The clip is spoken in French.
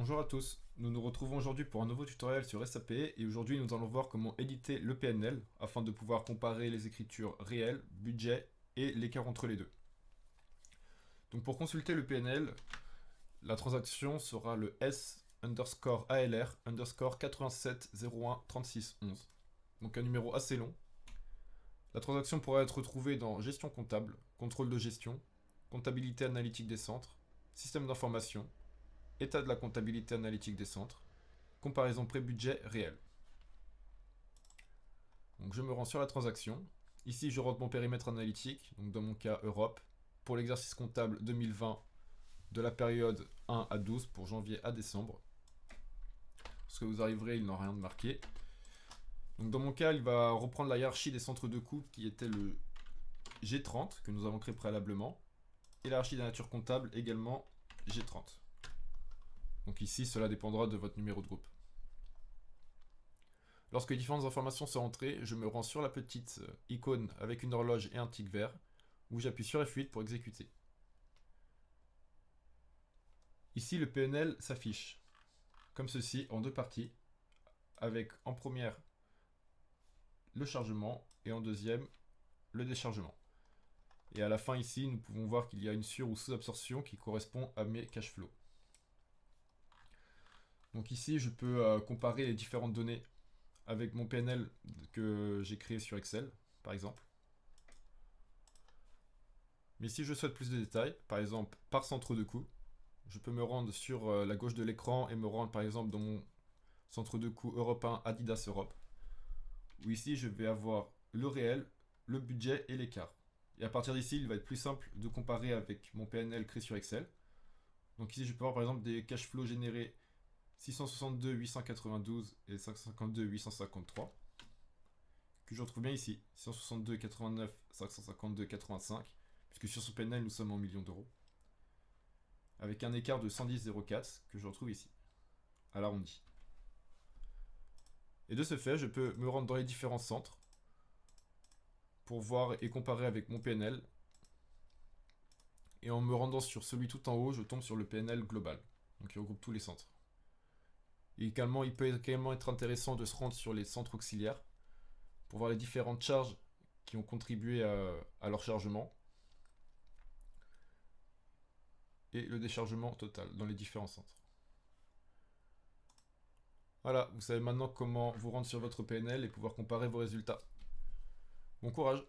Bonjour à tous, nous nous retrouvons aujourd'hui pour un nouveau tutoriel sur SAP et aujourd'hui nous allons voir comment éditer le PNL afin de pouvoir comparer les écritures réelles, budget et l'écart entre les deux. Donc pour consulter le PNL, la transaction sera le S underscore ALR underscore 87 01 36 11. Donc un numéro assez long. La transaction pourra être retrouvée dans gestion comptable, contrôle de gestion, comptabilité analytique des centres, système d'information, état de la comptabilité analytique des centres, comparaison pré-budget réel. Donc je me rends sur la transaction. Ici, je rentre mon périmètre analytique, donc dans mon cas Europe, pour l'exercice comptable 2020 de la période 1 à 12 pour janvier à décembre. Lorsque vous arriverez, il n'a rien de marqué. Donc dans mon cas, il va reprendre la hiérarchie des centres de coûts qui était le G30 que nous avons créé préalablement et la hiérarchie de la nature comptable également G30. Donc ici, cela dépendra de votre numéro de groupe. Lorsque différentes informations sont entrées, je me rends sur la petite icône avec une horloge et un tic vert, où j'appuie sur F8 pour exécuter. Ici, le PNL s'affiche comme ceci en deux parties, avec en première le chargement et en deuxième le déchargement. Et à la fin ici, nous pouvons voir qu'il y a une sur- ou sous-absorption qui correspond à mes cash flows. Donc ici, je peux comparer les différentes données avec mon PNL que j'ai créé sur Excel, par exemple. Mais si je souhaite plus de détails, par exemple par centre de coût, je peux me rendre sur la gauche de l'écran et me rendre par exemple dans mon centre de coût européen Adidas Europe, où ici je vais avoir le réel, le budget et l'écart. Et à partir d'ici, il va être plus simple de comparer avec mon PNL créé sur Excel. Donc ici, je peux avoir par exemple des cash flows générés 662 892 et 552 853, que je retrouve bien ici, 662 89 552 85, puisque sur ce PNL nous sommes en millions d'euros, avec un écart de 110,04 que je retrouve ici, à l'arrondi. Et de ce fait, je peux me rendre dans les différents centres pour voir et comparer avec mon PNL. Et en me rendant sur celui tout en haut, je tombe sur le PNL global, donc il regroupe tous les centres. Et également, il peut également être intéressant de se rendre sur les centres auxiliaires pour voir les différentes charges qui ont contribué à leur chargement et le déchargement total dans les différents centres. Voilà, vous savez maintenant comment vous rendre sur votre PNL et pouvoir comparer vos résultats. Bon courage!